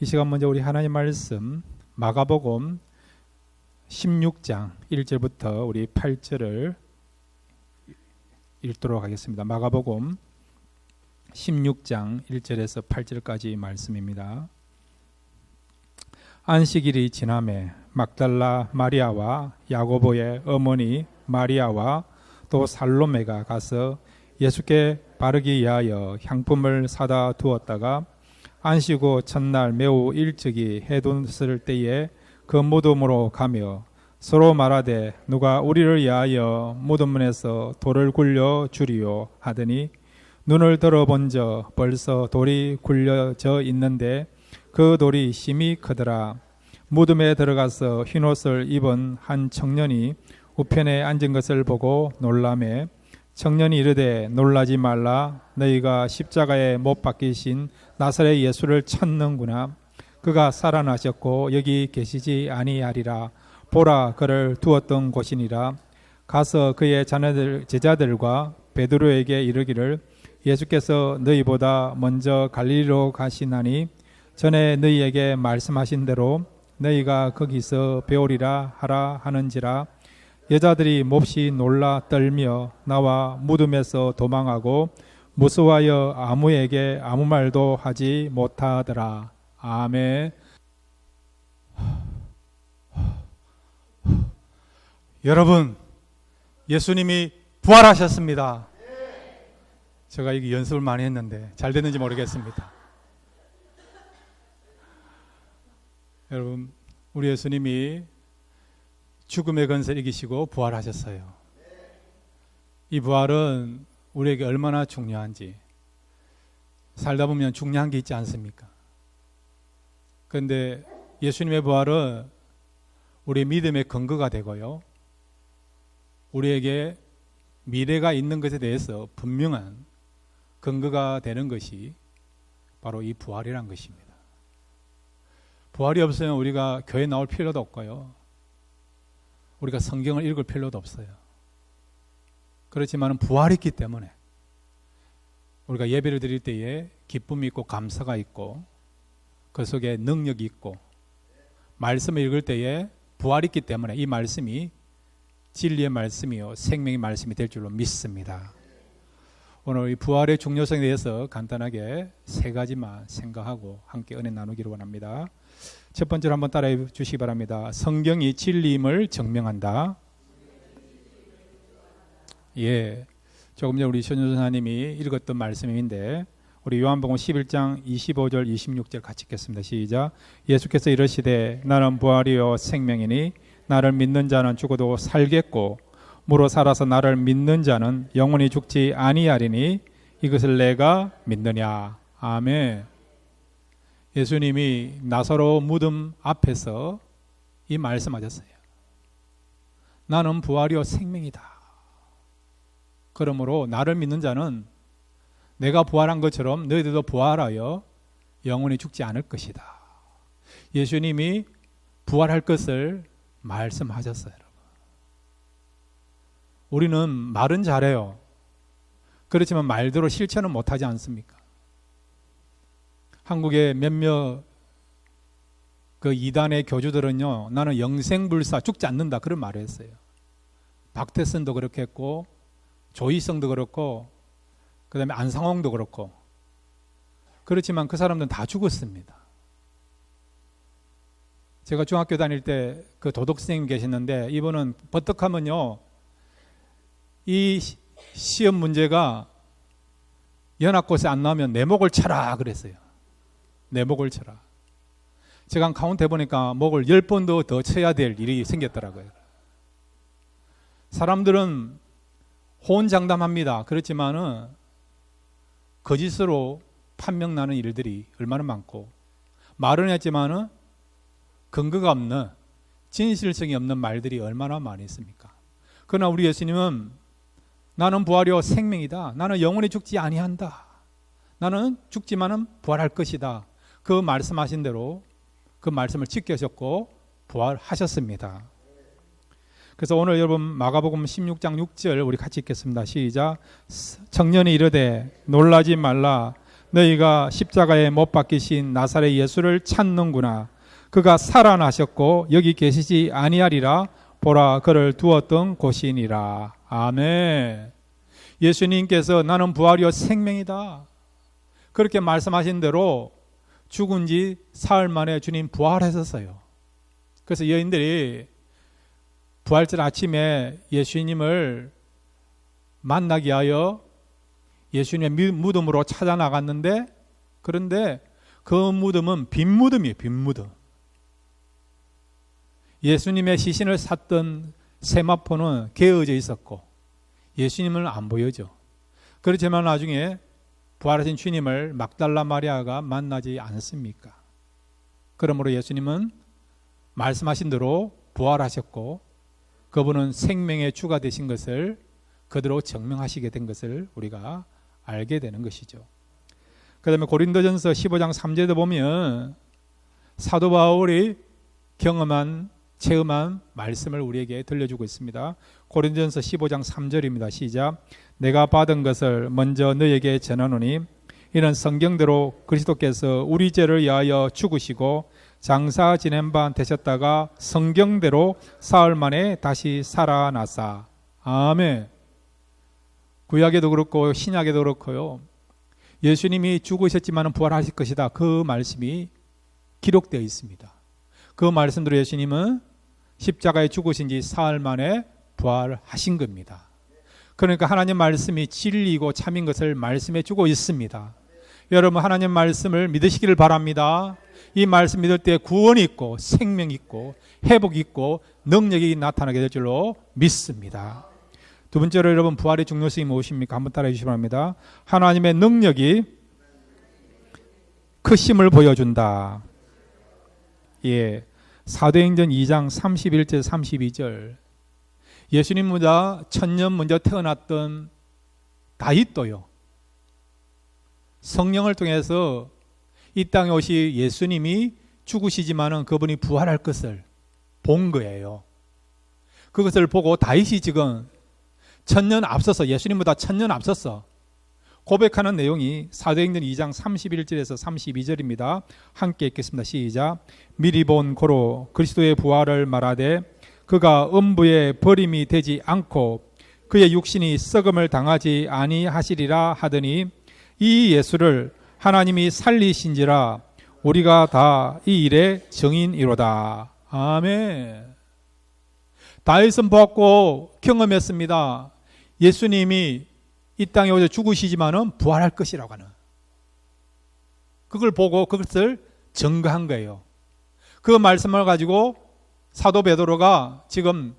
이 시간 먼저 우리 하나님 말씀 마가복음 16장 1절부터 우리 8절을 읽도록 하겠습니다. 마가복음 16장 1절에서 8절까지 말씀입니다. 안식일이 지나매 막달라 마리아와 야고보의 어머니 마리아와 또 살로메가 가서 예수께 바르기 위하여 향품을 사다 두었다가 안식 후 첫날 매우 일찍이 해돋을 때에 그 무덤으로 가며 서로 말하되 누가 우리를 위하여 무덤문에서 돌을 굴려 주리요 하더니 눈을 들어본저 벌써 돌이 굴려져 있는데 그 돌이 심히 크더라. 무덤에 들어가서 흰옷을 입은 한 청년이 우편에 앉은 것을 보고 놀라매 청년이 이르되 놀라지 말라. 너희가 십자가에 못 박히신 나사렛 예수를 찾는구나. 그가 살아나셨고 여기 계시지 아니하리라. 보라, 그를 두었던 곳이니라. 가서 그의 제자들과 베드로에게 이르기를 예수께서 너희보다 먼저 갈릴리로 가시나니 전에 너희에게 말씀하신 대로 너희가 거기서 배우리라 하라 하는지라. 여자들이 몹시 놀라 떨며 나와 무덤에서 도망하고 무서워하여 아무에게 아무 말도 하지 못하더라. 아멘. 여러분, 예수님이 부활하셨습니다. 제가 이게 연습을 많이 했는데 잘 됐는지 모르겠습니다. 여러분, 우리 예수님이 죽음의 권세를 이기시고 부활하셨어요. 이 부활은 우리에게 얼마나 중요한지, 살다 보면 중요한 게 있지 않습니까? 그런데 예수님의 부활은 우리의 믿음의 근거가 되고요, 우리에게 미래가 있는 것에 대해서 분명한 근거가 되는 것이 바로 이 부활이란 것입니다. 부활이 없으면 우리가 교회 나올 필요도 없고요, 우리가 성경을 읽을 필요도 없어요. 그렇지만 부활이 있기 때문에 우리가 예배를 드릴 때에 기쁨이 있고 감사가 있고 그 속에 능력이 있고 말씀을 읽을 때에 부활이 있기 때문에 이 말씀이 진리의 말씀이요 생명의 말씀이 될 줄로 믿습니다. 오늘 이 부활의 중요성에 대해서 간단하게 세 가지만 생각하고 함께 은혜 나누기를 원합니다. 첫 번째로 한번 따라해 주시기 바랍니다. 성경이 진리임을 증명한다. 예, 조금 전에 우리 전효선 사님이 읽었던 말씀인데 우리 요한복음 11장 25절 26절 같이 읽겠습니다. 시작. 예수께서 이르시되 나는 부활이요 생명이니 나를 믿는 자는 죽어도 살겠고 무로 살아서 나를 믿는 자는 영원히 죽지 아니하리니 이것을 내가 믿느냐. 아멘. 예수님이 나사로 무덤 앞에서 이 말씀하셨어요. 나는 부활이요 생명이다. 그러므로 나를 믿는 자는 내가 부활한 것처럼 너희들도 부활하여 영원히 죽지 않을 것이다. 예수님이 부활할 것을 말씀하셨어요. 여러분. 우리는 말은 잘해요. 그렇지만 말대로 실천은 못하지 않습니까? 한국의 몇몇 그 이단의 교주들은요, 나는 영생불사 죽지 않는다 그런 말을 했어요. 박태선도 그렇게 했고 조희성도 그렇고 그 다음에 안상홍도 그렇고. 그렇지만 그 사람들은 다 죽었습니다. 제가 중학교 다닐 때 그 도덕 선생님 계셨는데 이분은 버떡하면요, 이 시험 문제가 연합고사 안 나오면 내 목을 쳐라 그랬어요. 내 목을 쳐라. 제가 카운트 해보니까 목을 10번도 더 쳐야 될 일이 생겼더라고요. 사람들은 호언장담합니다. 그렇지만은 거짓으로 판명나는 일들이 얼마나 많고, 말은 했지만은 근거가 없는, 진실성이 없는 말들이 얼마나 많이 있습니까? 그러나 우리 예수님은 나는 부활이요 생명이다. 나는 영원히 죽지 아니한다. 나는 죽지만은 부활할 것이다. 그 말씀하신 대로 그 말씀을 지켜셨고 부활하셨습니다. 그래서 오늘 여러분 마가복음 16장 6절 우리 같이 읽겠습니다. 시작. 청년이 이르되 놀라지 말라. 너희가 십자가에 못 박히신 나사렛 예수를 찾는구나. 그가 살아나셨고 여기 계시지 아니하리라. 보라, 그를 두었던 곳이니라. 아멘. 예수님께서 나는 부활이요 생명이다, 그렇게 말씀하신 대로 죽은 지 사흘 만에 주님 부활하셨어요. 그래서 여인들이 부활절 아침에 예수님을 만나기 위하여 예수님의 무덤으로 찾아 나갔는데, 그런데 그 무덤은 빈 무덤이에요. 빈 무덤. 예수님의 시신을 샀던 세마포는 개어져 있었고 예수님은 안 보여져. 그렇지만 나중에 부활하신 주님을 막달라 마리아가 만나지 않습니까? 그러므로 예수님은 말씀하신 대로 부활하셨고 그분은 생명의 주가 되신 것을 그대로 증명하시게 된 것을 우리가 알게 되는 것이죠. 그 다음에 고린도전서 15장 3절에 보면 사도 바울이 경험한, 체험한 말씀을 우리에게 들려주고 있습니다. 고린도전서 15장 3절입니다. 시작. 내가 받은 것을 먼저 너에게 전하노니 이는 성경대로 그리스도께서 우리 죄를 위하여 죽으시고 장사 지낸 바 되셨다가 성경대로 사흘 만에 다시 살아나사. 아멘. 구약에도 그렇고 신약에도 그렇고요, 예수님이 죽으셨지만 부활하실 것이다, 그 말씀이 기록되어 있습니다. 그 말씀대로 예수님은 십자가에 죽으신 지 사흘 만에 부활하신 겁니다. 그러니까 하나님 말씀이 진리이고 참인 것을 말씀해 주고 있습니다. 여러분, 하나님 말씀을 믿으시기를 바랍니다. 이 말씀 믿을 때 구원이 있고 생명이 있고 회복이 있고 능력이 나타나게 될 줄로 믿습니다. 두 번째로 여러분, 부활의 중요성이 무엇입니까? 한번 따라해 주시기 바랍니다. 하나님의 능력이 크심을 보여준다. 예, 사도행전 2장 31절 32절. 예수님보다 1000년 먼저 태어났던 다윗도요, 성령을 통해서 이 땅에 오시 예수님이 죽으시지만은 그분이 부활할 것을 본 거예요. 그것을 보고 다윗이 지금 1000년 앞서서, 예수님보다 1000년 앞서서 고백하는 내용이 사도행전 2장 31절에서 32절입니다. 함께 읽겠습니다. 시작. 미리 본 고로 그리스도의 부활을 말하되 그가 음부에 버림이 되지 않고 그의 육신이 썩음을 당하지 아니하시리라 하더니 이 예수를 하나님이 살리신지라 우리가 다 이 일의 증인이로다. 아멘. 다윗은 보았고 경험했습니다. 예수님이 이 땅에 오셔 죽으시지만은 부활할 것이라고 하는, 그걸 보고 그것을 증거한 거예요. 그 말씀을 가지고 사도 베드로가 지금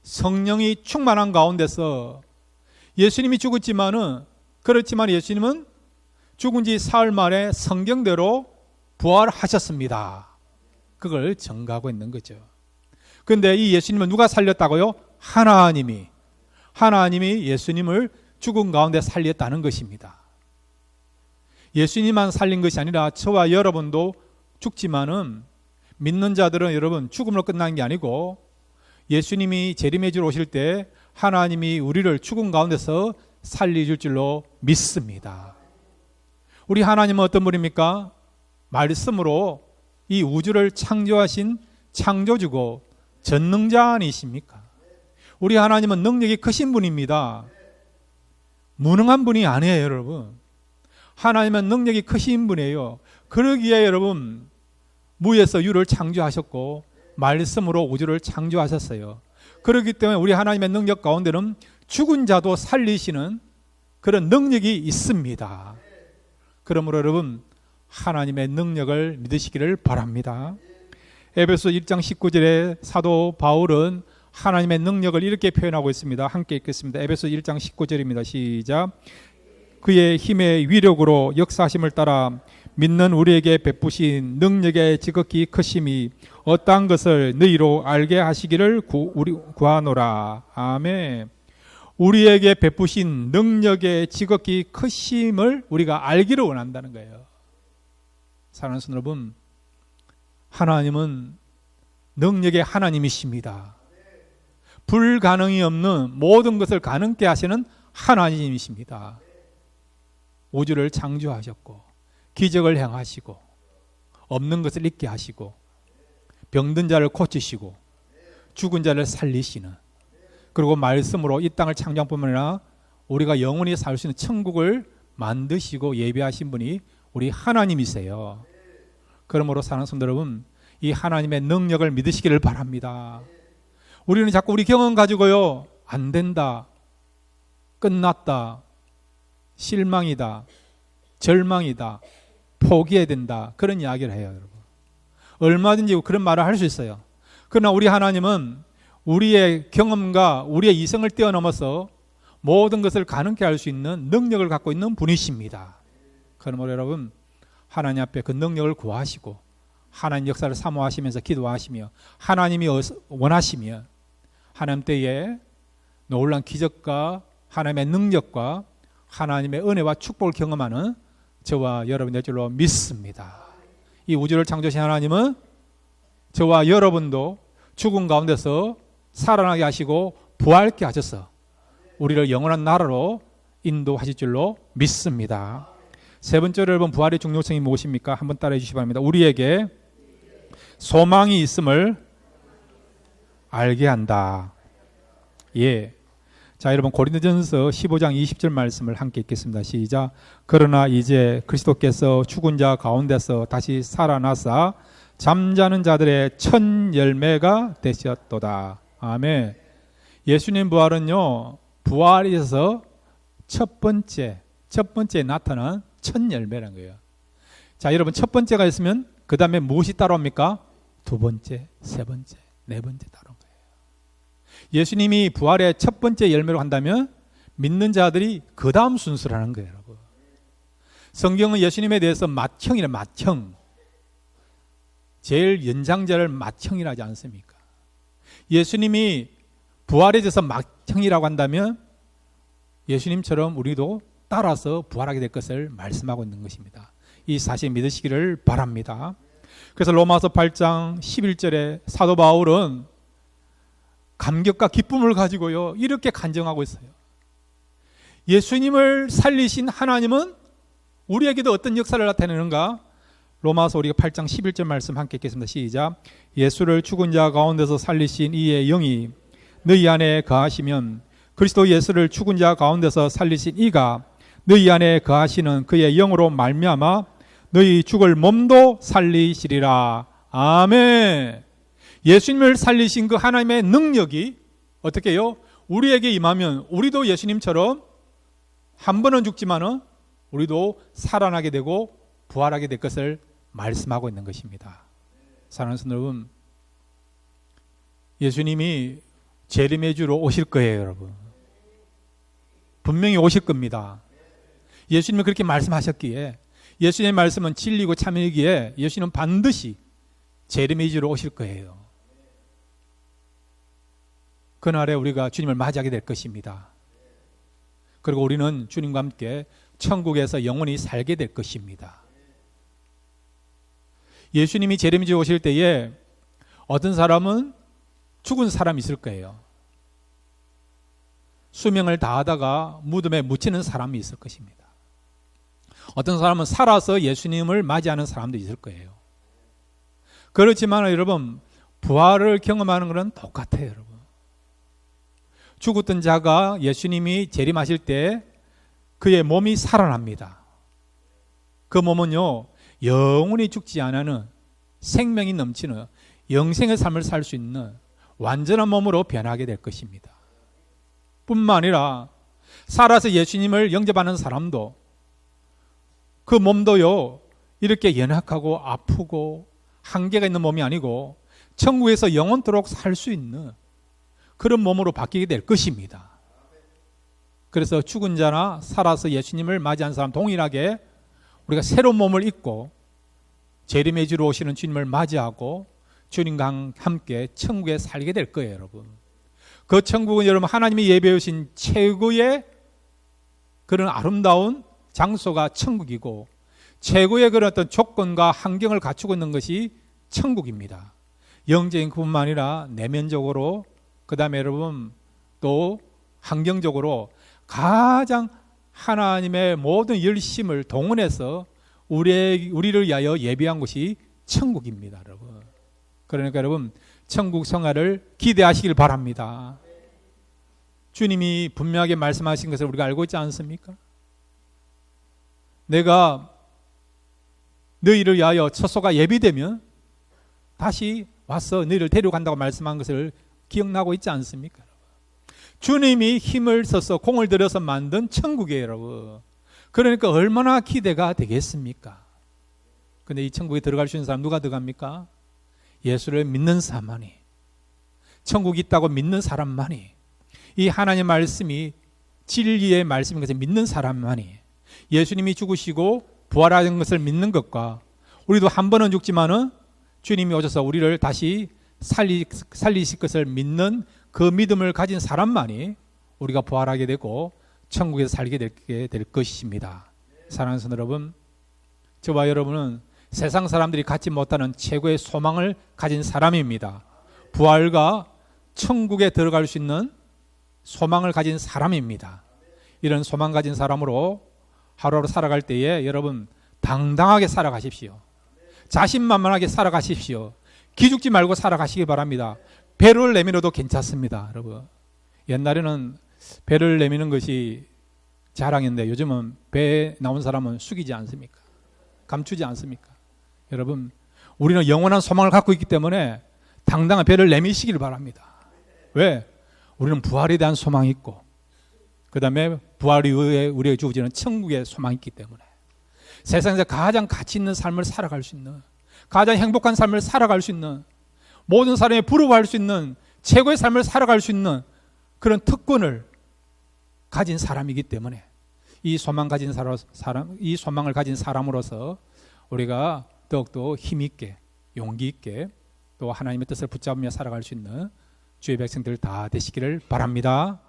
성령이 충만한 가운데서 예수님이 죽었지만은, 그렇지만 예수님은 죽은 지 사흘 만에 성경대로 부활하셨습니다. 그걸 증거하고 있는 거죠. 그런데 이 예수님을 누가 살렸다고요? 하나님이 예수님을 죽은 가운데 살렸다는 것입니다. 예수님만 살린 것이 아니라 저와 여러분도 죽지만은 믿는 자들은 여러분 죽음으로 끝난 게 아니고 예수님이 재림해주러 오실 때 하나님이 우리를 죽은 가운데서 살려줄 줄로 믿습니다. 우리 하나님은 어떤 분입니까? 말씀으로 이 우주를 창조하신 창조주고 전능자 아니십니까? 우리 하나님은 능력이 크신 분입니다. 무능한 분이 아니에요, 여러분. 하나님은 능력이 크신 분이에요. 그러기에 여러분 무에서 유를 창조하셨고 말씀으로 우주를 창조하셨어요. 그렇기 때문에 우리 하나님의 능력 가운데는 죽은 자도 살리시는 그런 능력이 있습니다. 그러므로 여러분 하나님의 능력을 믿으시기를 바랍니다. 에베소 1장 19절에 사도 바울은 하나님의 능력을 이렇게 표현하고 있습니다. 함께 읽겠습니다. 에베소 1장 19절입니다. 시작. 그의 힘의 위력으로 역사하심을 따라 믿는 우리에게 베푸신 능력의 지극히 크심이 어떠한 것을 너희로 알게 하시기를 구하노라. 아멘. 우리에게 베푸신 능력의 지극히 크심을 우리가 알기를 원한다는 거예요. 사랑하는 성도 여러분, 하나님은 능력의 하나님이십니다. 불가능이 없는 모든 것을 가능케 하시는 하나님이십니다. 우주를 창조하셨고 기적을 행하시고 없는 것을 있게 하시고 병든 자를 고치시고 죽은 자를 살리시는, 그리고 말씀으로 이 땅을 창조한 뿐만 아니라 우리가 영원히 살 수 있는 천국을 만드시고 예비하신 분이 우리 하나님이세요. 그러므로 사랑하는 성도 여러분, 이 하나님의 능력을 믿으시기를 바랍니다. 우리는 자꾸 우리 경험 가지고요, 안 된다, 끝났다, 실망이다, 절망이다, 포기해야 된다, 그런 이야기를 해요. 여러분, 얼마든지 그런 말을 할 수 있어요. 그러나 우리 하나님은 우리의 경험과 우리의 이성을 뛰어넘어서 모든 것을 가능케 할 수 있는 능력을 갖고 있는 분이십니다. 그러므로 여러분, 하나님 앞에 그 능력을 구하시고 하나님 역사를 사모하시면서 기도하시며 하나님이 원하시면 하나님 때에 놀라운 기적과 하나님의 능력과 하나님의 은혜와 축복을 경험하는 저와 여러분 될 줄로 믿습니다. 이 우주를 창조하신 하나님은 저와 여러분도 죽음 가운데서 살아나게 하시고 부활케 하셔서 우리를 영원한 나라로 인도하실 줄로 믿습니다. 세 번째로 여러분, 부활의 중요성이 무엇입니까? 한번 따라해 주시기 바랍니다. 우리에게 소망이 있음을 알게 한다. 예. 자, 여러분, 고린도전서 15장 20절 말씀을 함께 읽겠습니다. 시작. 그러나 이제 그리스도께서 죽은 자 가운데서 다시 살아나사 잠자는 자들의 첫 열매가 되셨도다. 아멘. 예수님 부활은요, 부활에서 첫 번째 나타난 첫 열매라는 거예요. 자, 여러분, 첫 번째가 있으면 그 다음에 무엇이 따라옵니까? 두 번째, 세 번째, 네 번째 따라온 거예요. 예수님이 부활의 첫 번째 열매로 한다면 믿는 자들이 그 다음 순서라는 거예요, 여러분. 성경은 예수님에 대해서 맏형이라, 맏형. 제일 연장자를 맏형이라 하지 않습니까? 예수님이 부활에 대해서 맏형이라고 한다면 예수님처럼 우리도 따라서 부활하게 될 것을 말씀하고 있는 것입니다. 이 사실 믿으시기를 바랍니다. 그래서 로마서 8장 11절에 사도 바울은 감격과 기쁨을 가지고요, 이렇게 간증하고 있어요. 예수님을 살리신 하나님은 우리에게도 어떤 역사를 나타내는가? 로마서 우리가 8장 11절 말씀 함께 읽겠습니다. 시작. 예수를 죽은 자 가운데서 살리신 이의 영이 너희 안에 거하시면 그리스도 예수를 죽은 자 가운데서 살리신 이가 너희 안에 거하시는 그의 영으로 말미암아 너희 죽을 몸도 살리시리라. 아멘. 예수님을 살리신 그 하나님의 능력이 어떻게 해요? 우리에게 임하면 우리도 예수님처럼 한 번은 죽지만은 우리도 살아나게 되고 부활하게 될 것을 말씀하고 있는 것입니다. 사랑하는 성도 여러분, 예수님이 재림의 주로 오실 거예요, 여러분. 분명히 오실 겁니다. 예수님이 그렇게 말씀하셨기에, 예수님의 말씀은 진리고 참이기에 예수님은 반드시 재림의 주로 오실 거예요. 그날에 우리가 주님을 맞이하게 될 것입니다. 그리고 우리는 주님과 함께 천국에서 영원히 살게 될 것입니다. 예수님이 재림의 주로 오실 때에 어떤 사람은 죽은 사람이 있을 거예요. 수명을 다하다가 무덤에 묻히는 사람이 있을 것입니다. 어떤 사람은 살아서 예수님을 맞이하는 사람도 있을 거예요. 그렇지만 여러분, 부활을 경험하는 것은 똑같아요, 여러분. 죽었던 자가 예수님이 재림하실 때 그의 몸이 살아납니다. 그 몸은요, 영원히 죽지 않는 생명이 넘치는 영생의 삶을 살 수 있는 완전한 몸으로 변하게 될 것입니다. 뿐만 아니라 살아서 예수님을 영접하는 사람도 그 몸도요, 이렇게 연약하고 아프고 한계가 있는 몸이 아니고 천국에서 영원토록 살 수 있는 그런 몸으로 바뀌게 될 것입니다. 그래서 죽은 자나 살아서 예수님을 맞이한 사람 동일하게 우리가 새로운 몸을 입고 재림의 주로 오시는 주님을 맞이하고 주님과 함께 천국에 살게 될 거예요, 여러분. 그 천국은 여러분 하나님이 예배해 주신 최고의 그런 아름다운 장소가 천국이고 최고의 그런 어떤 조건과 환경을 갖추고 있는 것이 천국입니다. 영적인 것뿐만 아니라 내면적으로, 그 다음에 여러분 또 환경적으로 가장 하나님의 모든 열심을 동원해서 우리를 위하여 예비한 곳이 천국입니다, 여러분. 그러니까 여러분 천국 생활을 기대하시길 바랍니다. 주님이 분명하게 말씀하신 것을 우리가 알고 있지 않습니까? 내가 너희를 위하여 처소가 예비되면 다시 와서 너희를 데려간다고 말씀한 것을 기억나고 있지 않습니까? 주님이 힘을 써서 공을 들여서 만든 천국이에요, 여러분. 그러니까 얼마나 기대가 되겠습니까? 근데 이 천국에 들어갈 수 있는 사람 누가 들어갑니까? 예수를 믿는 사람만이, 천국이 있다고 믿는 사람만이, 이 하나님 말씀이 진리의 말씀인 것을 믿는 사람만이, 예수님이 죽으시고 부활하는 것을 믿는 것과 우리도 한 번은 죽지만은 주님이 오셔서 우리를 다시 살리실 것을 믿는 그 믿음을 가진 사람만이 우리가 부활하게 되고 천국에서 살게 될 것입니다. 사랑하는 성도 여러분, 저와 여러분은 세상 사람들이 갖지 못하는 최고의 소망을 가진 사람입니다. 부활과 천국에 들어갈 수 있는 소망을 가진 사람입니다. 이런 소망 가진 사람으로 하루하루 살아갈 때에 여러분 당당하게 살아가십시오. 자신만만하게 살아가십시오. 기죽지 말고 살아가시기 바랍니다. 배를 내밀어도 괜찮습니다, 여러분. 옛날에는 배를 내미는 것이 자랑인데 요즘은 배에 나온 사람은 숙이지 않습니까? 감추지 않습니까? 여러분, 우리는 영원한 소망을 갖고 있기 때문에 당당한 배를 내미시길 바랍니다. 왜? 우리는 부활에 대한 소망이 있고 그 다음에 부활 이후에 우리에게 주어지는 천국의 소망이 있기 때문에 세상에서 가장 가치 있는 삶을 살아갈 수 있는, 가장 행복한 삶을 살아갈 수 있는, 모든 사람이 부러워할 수 있는 최고의 삶을 살아갈 수 있는 그런 특권을 가진 사람이기 때문에 이 소망을 가진 사람으로서 우리가 더욱더 힘있게, 용기 있게 또 하나님의 뜻을 붙잡으며 살아갈 수 있는 주의 백성들 다 되시기를 바랍니다.